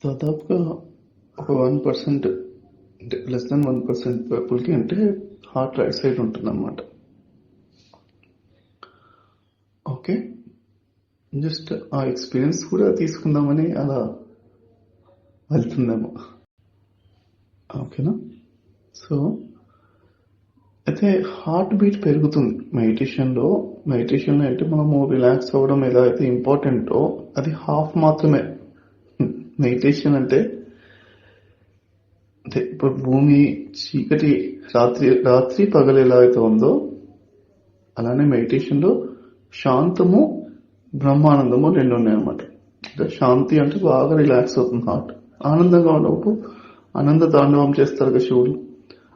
దాదాపుగా ఒక 1% అంటే లెస్ దాన్ 1% పీపుల్కి అంటే హార్ట్ రైట్ సైడ్ ఉంటుందన్నమాట. ఓకే, జస్ట్ ఆ ఎక్స్పీరియన్స్ కూడా తీసుకుందామని అలా వెళ్తుందేమో. ఓకేనా? సో అయితే హార్ట్ బీట్ పెరుగుతుంది మెడిటేషన్లో అంటే మనము రిలాక్స్ అవ్వడం ఎలా అయితే ఇంపార్టెంటో అది హాఫ్ మాత్రమే. మెడిటేషన్ అంటే ఇప్పుడు భూమి చీకటి రాత్రి పగలు ఎలా అయితే ఉందో అలానే మెడిటేషన్లో శాంతము బ్రహ్మానందము రెండు ఉన్నాయన్నమాట. అంటే శాంతి అంటే బాగా రిలాక్స్ అవుతుంది హార్ట్, ఆనందంగా ఉన్నప్పుడు ఆనంద తాండవం చేస్తారు కదా శివుడు,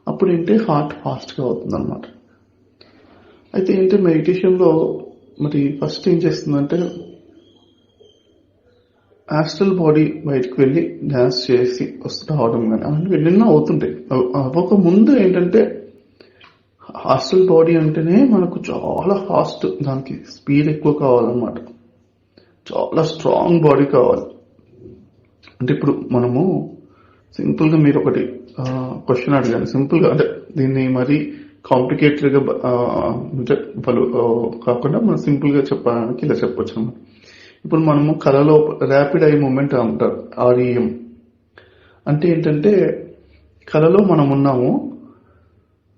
అప్పుడు ఏంటి హార్ట్ ఫాస్ట్గా అవుతుంది అనమాట. అయితే ఏంటి మెడిటేషన్లో మరి ఫస్ట్ ఏం చేస్తుందంటే ఆస్ట్రల్ బాడీ బయటకు వెళ్ళి డాన్స్ చేసి రావడం కానీ అలాంటివి ఎన్నెన్నో అవుతుంటాయి. అవ్వక ముందు ఏంటంటే ఆస్ట్రల్ బాడీ అంటేనే మనకు చాలా ఫాస్ట్, దానికి స్పీడ్ ఎక్కువ కావాలన్నమాట, చాలా స్ట్రాంగ్ బాడీ కావాలి. అంటే ఇప్పుడు మనము సింపుల్గా మీరు ఒకటి క్వశ్చన్ అడిగాను, సింపుల్గా అంటే దీన్ని మరీ కాంప్లికేటెడ్గా అంటే కాకుండా మనం సింపుల్గా చెప్పడానికి ఇలా చెప్పొచ్చు అన్నమాట. ఇప్పుడు మనము కళలో ర్యాపిడ్ ఐ మూమెంట్ అంటారు, REM అంటే ఏంటంటే కళలో మనం ఉన్నాము,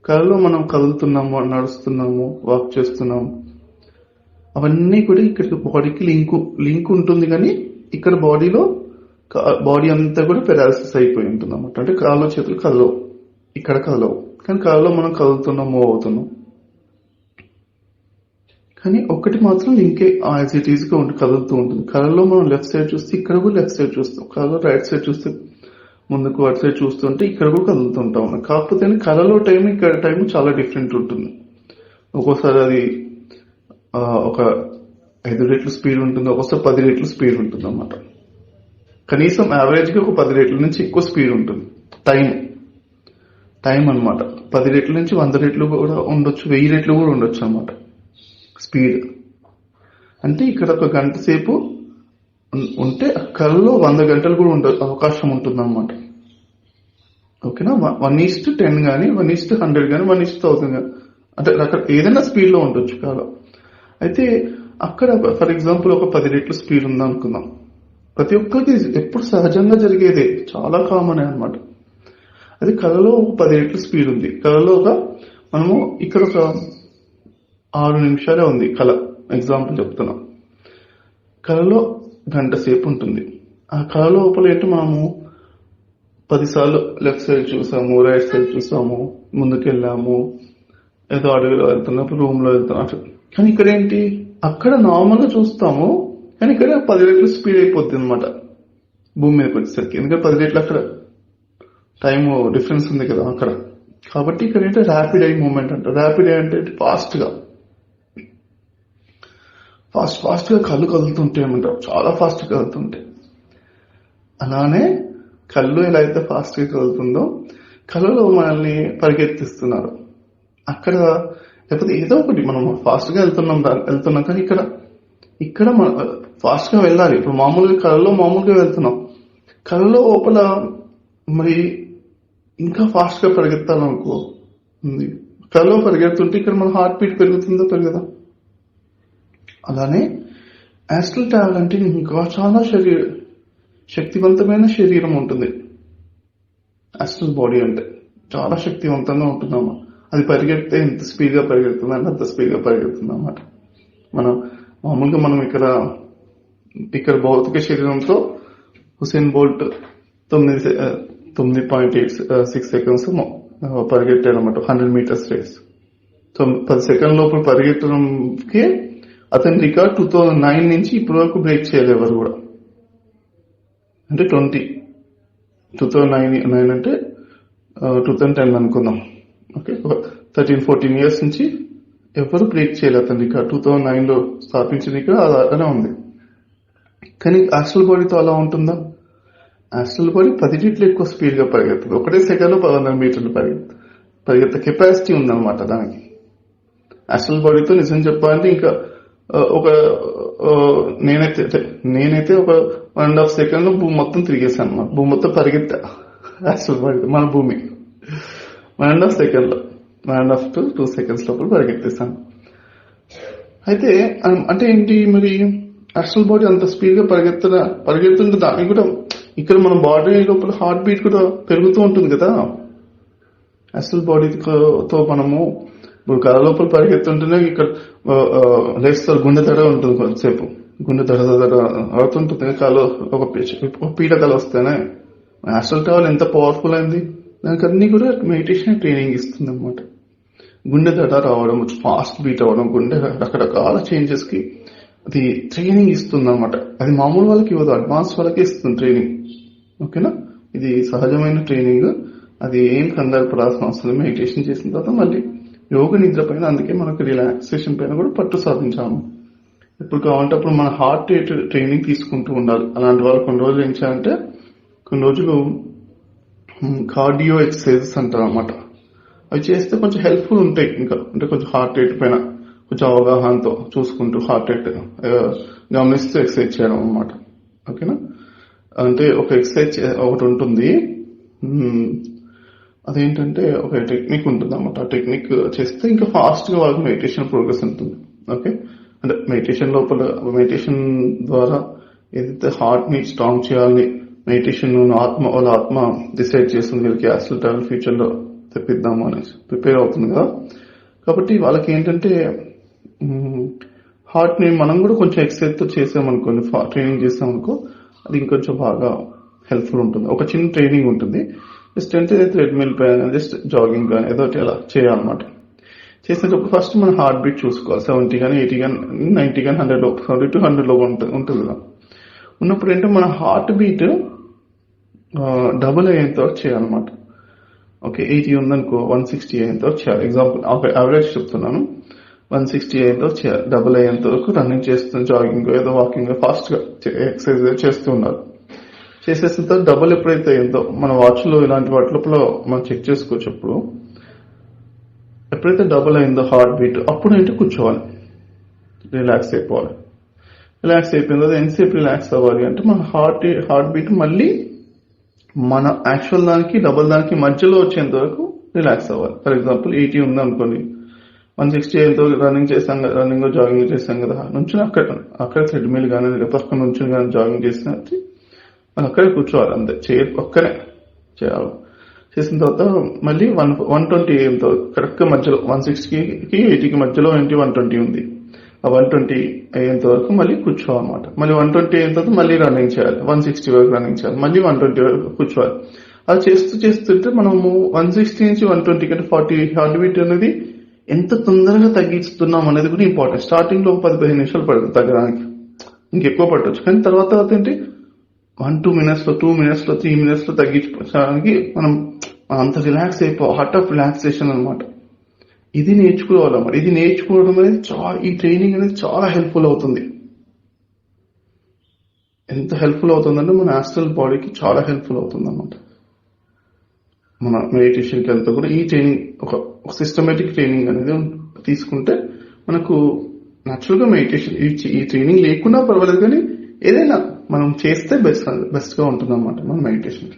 కళలో మనం కదులుతున్నాము, నడుస్తున్నాము, వాక్ చేస్తున్నాము, అవన్నీ కూడా ఇక్కడ బాడీకి లింక్ ఉంటుంది. కానీ ఇక్కడ బాడీ అంతా కూడా పెరాలసిస్ అయిపోయి ఉంటుంది అన్నమాట. అంటే కాళ్ళు చేతులు కదలవు, ఇక్కడ కదలవు, కానీ కళలో మనం కదులుతున్నాం, మూవ్ అవుతున్నాం. కానీ ఒకటి మాత్రం లింకే యాజ్ ఇట్ ఈజ్ గా కదులుతూ ఉంటుంది. కళలో మనం లెఫ్ట్ సైడ్ చూస్తే ఇక్కడ కూడా లెఫ్ట్ సైడ్ చూస్తాం, కళలో రైట్ సైడ్ చూస్తే ముందుకు అటు సైడ్ చూస్తుంటే ఇక్కడ కూడా కదులుతుంటాం. కాకపోతే కళలో టైం ఇక్కడ టైం చాలా డిఫరెంట్ ఉంటుంది. ఒక్కోసారి అది ఒక 5 రెట్లు స్పీడ్ ఉంటుంది, ఒక్కోసారి 10 రెట్లు స్పీడ్ ఉంటుంది అన్నమాట. కనీసం యావరేజ్ గా ఒక 10 రెట్ల నుంచి ఎక్కువ స్పీడ్ ఉంటుంది టైం అన్నమాట. 10 రెట్ల నుంచి 100 రెట్లు కూడా ఉండొచ్చు, 1000 రెట్లు కూడా ఉండొచ్చు అన్నమాట స్పీడ్. అంటే ఇక్కడ ఒక గంట సేపు ఉంటే కళ్ళలో 100 గంటలు కూడా ఉండే అవకాశం ఉంటుంది అన్నమాట. ఓకేనా? 1:10 కానీ 1:100 కానీ 1:1000 కానీ అంటే అక్కడ ఏదైనా స్పీడ్ లో ఉండొచ్చు కాదు. అయితే అక్కడ ఫర్ ఎగ్జాంపుల్ ఒక 10 రెట్లు స్పీడ్ ఉందనుకుందాం. ప్రతి ఒక్కరికి ఎప్పుడు సహజంగా జరిగేదే, చాలా కామన్ అనమాట. అది కళలో ఒక 10 రెట్లు స్పీడ్ ఉంది. కళలో మనము ఇక్కడ ఒక 6 నిమిషాలే ఉంది కళ, ఎగ్జాంపుల్ చెప్తున్నాం. కళలో గంట సేపు ఉంటుంది. ఆ కళ లోపల ఏంటి, మనము 10 సార్లు లెఫ్ట్ సైడ్ చూసాము, రైట్ సైడ్ చూసాము, ముందుకెళ్ళాము, ఏదో అడవిలో వెళ్తున్నప్పుడు రూమ్ లో వెళ్తున్నాం. కానీ ఇక్కడ ఏంటి, అక్కడ నార్మల్ గా చూస్తాము, కానీ ఇక్కడ 10 రెట్లు స్పీడ్ అయిపోతుంది అనమాట భూమి మీదకి వచ్చేసరికి. ఎందుకంటే 10 రెట్లు అక్కడ టైం డిఫరెన్స్ ఉంది కదా అక్కడ. కాబట్టి ఇక్కడ ఏంటంటే ర్యాపిడ్ ఐ మూమెంట్ అంటారు. ర్యాపిడ్ ఐ అంటే ఫాస్ట్ గా కళ్ళు కదులుతుంటే ఏమంటారు, చాలా ఫాస్ట్ గా కదులుతుంటాయి. అలానే కళ్ళు ఎలా అయితే ఫాస్ట్ గా కదులుతుందో కళ్ళలో మనల్ని పరిగెత్తిస్తున్నారు. అక్కడ లేకపోతే ఏదో ఒకటి మనం ఫాస్ట్ గా వెళ్తున్నాం కానీ ఇక్కడ మనం ఫాస్ట్ గా వెళ్ళాలి. ఇప్పుడు మామూలుగా కళ్ళలో మామూలుగా వెళ్తున్నాం, కళ్ళలో లోపల మరి ఇంకా ఫాస్ట్ గా పరిగెత్తాలనుకో ఉంది. కళ్ళలో పరిగెడుతుంటే ఇక్కడ మన హార్ట్ బీట్ పెరుగుతుందో పెరగదా? అలానే యాస్ట్రల్ ట్రావెల్ అంటే ఇంకా చాలా శక్తివంతమైన శరీరం ఉంటుంది. యాస్ట్రల్ బాడీ అంటే చాలా శక్తివంతంగా ఉంటుందమ్మా. అది పరిగెడితే ఎంత స్పీడ్ గా పరిగెడుతుంది అంటే అంత స్పీడ్ గా పరిగెడుతుంది అన్నమాట. మామూలుగా మనం ఇక్కడ భౌతిక శరీరంతో హుసేన్ బోల్ట్ 9.86 సెకండ్స్ పరిగెట్టాడు అనమాట 100 మీటర్స్ రేస్. 10 సెకండ్ లోపల పరిగెత్తడంకి అతని రికార్డ్ 2009 నుంచి ఇప్పటి వరకు బ్రేక్ చేయలేదు ఎవరు కూడా. అంటే 2009 అంటే 2010 అనుకుందాం. ఓకే, 13-14 ఇయర్స్ నుంచి ఎవరు బ్రేక్ చేయలేదు అతని రికార్డ్. 2009లో స్థాపించిన రికార్డ్ అలానే ఉంది. కానీ యాస్ట్రల్ బాడీతో అలా ఉంటుందా? యాస్ట్రల్ బాడీ 10 రెట్లు ఎక్కువ స్పీడ్ గా పరిగెడుతుంది. ఒకటే సెకండ్ లో 1100 మీటర్లు పరిగెత్తే కెపాసిటీ ఉందన్నమాట దానికి. యాస్ట్రల్ బాడీతో నిజం చెప్పాలంటే ఇంకా ఒక నేనైతే ఒక 1.5 సెకండ్ లో భూమి మొత్తం తిరిగేసాను అన్నమాట. భూమి మొత్తం పరిగెత్తా అసలు మన భూమి 1.5 సెకండ్ లో 1.5 to 2 seconds లోపల పరిగెత్తేసాను. అయితే అంటే ఏంటి మరి యాక్చువల్ బాడీ అంత స్పీడ్ గా పరిగెడుతుంటే దానికి కూడా ఇక్కడ మన బాడీ లోపల హార్ట్ బీట్ కూడా పెరుగుతూ ఉంటుంది కదా. యాక్చువల్ బాడీతో మనము ఇప్పుడు కళ లోపల పరిగెత్తుంటేనే ఇక్కడ లేస్తారు, గుండె దడ ఉంటుంది, కొంతసేపు గుండె దడ అవుతుంటుంది. కళ ఒక పీడ కళ వస్తేనే యాక్చువల్ ట్రావెల్ ఎంత పవర్ఫుల్ అయింది. దానికి అన్ని కూడా మెడిటేషన్ ట్రైనింగ్ ఇస్తుంది అనమాట. గుండె దడ రావడం, ఫాస్ట్ బీట్ అవ్వడం, గుండె రకరకాల చేంజెస్ కి అది ట్రైనింగ్ ఇస్తుంది అనమాట. అది మామూలు వాళ్ళకి ఇవ్వదు, అడ్వాన్స్ వాళ్ళకి ఇస్తుంది ట్రైనింగ్. ఓకేనా, ఇది సహజమైన ట్రైనింగ్. అది ఏం కంగారు పడాల్సిన అవసరం. మెడిటేషన్ చేసిన తర్వాత మళ్ళీ యోగ నిద్ర పైన, అందుకే మనకు రిలాక్సేషన్ పైన కూడా పట్టు సాధించాము. ఎప్పుడు కావాలంటే అప్పుడు మన హార్ట్ రేట్ ట్రైనింగ్ తీసుకుంటూ ఉండాలి. అలాంటి వాళ్ళు కొన్ని రోజులు ఏం చేయాలంటే, కొన్ని రోజులు కార్డియో ఎక్సర్సైజెస్ అంటారు అన్నమాట. అవి చేస్తే కొంచెం హెల్ప్ఫుల్ ఉంటాయి. ఇంకా అంటే కొంచెం హార్ట్ రేట్ పైన కొంచెం అవగాహనతో చూసుకుంటూ హార్ట్ రేట్ గమనిస్తూ ఎక్సర్సైజ్ చేయడం అన్నమాట. ఓకేనా, అంటే ఒక ఎక్సర్సైజ్ ఒకటి ఉంటుంది, అదేంటంటే ఒక టెక్నిక్ ఉంటుంది అన్నమాట. ఆ టెక్నిక్ చేస్తే ఇంకా ఫాస్ట్ గా వాళ్ళకి మెడిటేషన్ ప్రోగ్రెస్ ఉంటుంది. ఓకే, అంటే మెడిటేషన్ ద్వారా ఏదైతే హార్ట్ ని స్ట్రాంగ్ చేయాలని మెడిటేషన్ వాళ్ళ ఆత్మ డిసైడ్ చేస్తుంది, వీళ్ళకి యాక్చువల్ ట్రావెల్ ఫ్యూచర్ లో తెప్పిద్దాము అనేసి ప్రిపేర్ అవుతుంది కదా. కాబట్టి వాళ్ళకి ఏంటంటే హార్ట్ ని మనం కూడా కొంచెం ఎక్సర్సైజ్ తో చేసామనుకోండి, ట్రైనింగ్ చేసామనుకో, అది ఇంకొంచెం బాగా హెల్ప్ఫుల్ ఉంటుంది. ఒక చిన్న ట్రైనింగ్ ఉంటుంది, జస్ట్ అంటే ట్రెడ్మిల్ పైన జస్ట్ జాగింగ్ కానీ ఏదో అలా చేయాలన్నమాట. చేసినప్పుడు ఫస్ట్ మన హార్ట్ బీట్ చూసుకోవాలి. 70 కానీ 80 కానీ 90 కానీ 100 to 100 లోపు ఉంటుంది కదా. ఉన్నప్పుడు ఏంటంటే మన హార్ట్ బీట్ డబుల్ అయ్యేంత వరకు చేయాలన్నమాట. ఓకే, 80 ఉందనుకో 160 అయ్యేంత వరకు చేయాలి. ఎగ్జాంపుల్ యావరేజ్ చెప్తున్నాను, 160 అయ్యేంత వరకు చేయాలి. డబుల్ అయ్యేంత వరకు రన్నింగ్ చేస్తున్న, జాగింగ్ ఏదో వాకింగ్ ఫాస్ట్ గా ఎక్సర్సైజ్ చేస్తూ ఉన్నారు. చేసేసిన తర్వాత డబుల్ ఎప్పుడైతే అయిందో మన వాచ్ లో ఇలాంటి వాటి లోపల మనం చెక్ చేసుకోవచ్చు. అప్పుడు ఎప్పుడైతే డబుల్ అయిందో హార్ట్ బీట్, అప్పుడు ఏంటి కూర్చోవాలి, రిలాక్స్ అయిపోవాలి. రిలాక్స్ అయిపోయిన తర్వాత ఎంతసేపు రిలాక్స్ అవ్వాలి అంటే మన హార్ట్ బీట్ మళ్ళీ మన యాక్చువల్ దానికి డబుల్ దానికి మధ్యలో వచ్చేంత వరకు రిలాక్స్ అవ్వాలి. ఫర్ ఎగ్జాంపుల్ 80 ఉంది అనుకోండి, 160 అయ్యేంత రన్నింగ్ చేసాం కదా, రన్నింగ్ జాగింగ్ చేసాం కదా, నుంచి అక్కడ థ్రెడ్మిల్ కానీ పక్కన నుంచి కానీ జాగింగ్ చేసిన మనం అక్కడే కూర్చోవాలి, అంతే. ఒక్కనే చేయాలి. చేసిన తర్వాత మళ్ళీ 120 అయ్యేంత కరెక్ట్ గా మధ్యలో 160కి 80కి మధ్యలో 120 ఉంది, ఆ 120 అయ్యేంత వరకు మళ్ళీ కూర్చోవాలన్నమాట. మళ్ళీ 120 అయిన తర్వాత మళ్ళీ రన్నింగ్ చేయాలి, 160 వరకు రన్నింగ్ చేయాలి, మళ్ళీ 120 వరకు కూర్చోవాలి. అది చేస్తుంటే మనము 160 నుంచి 120 కంటే 40 హార్ట్ బీట్ అనేది ఎంత తొందరగా తగ్గిస్తున్నాం అనేది కూడా ఇంపార్టెంట్. స్టార్టింగ్ లో 10-15 నిమిషాలు పడుతుంది తగ్గడానికి, ఇంకెక్కువ పట్టవచ్చు. కానీ తర్వాత ఏంటి 1-2 minutes లో 2 minutes లో 3 minutes లో తగ్గించడానికి మనం అంత రిలాక్స్ హార్ట్ ఆఫ్ రిలాక్సేషన్ అనమాట. ఇది నేర్చుకోవాలన్నమాట. ఇది నేర్చుకోవడం అనేది ఈ ట్రైనింగ్ అనేది చాలా హెల్ప్ఫుల్ అవుతుంది. ఎంత హెల్ప్ఫుల్ అవుతుందంటే మన యాస్ట్రల్ బాడీకి చాలా హెల్ప్ఫుల్ అవుతుంది అన్నమాట. మన మెడిటేషన్ కి అంతా కూడా ఈ ట్రైనింగ్ ఒక సిస్టమేటిక్ ట్రైనింగ్ అనేది తీసుకుంటే మనకు నేచురల్ గా మెడిటేషన్ ఈ ట్రైనింగ్ లేకున్నా పర్వాలేదు, కానీ ఏదైనా మనం చేస్తే బెస్ట్ గా ఉంటుంది అన్నమాట మన మెడిటేషన్.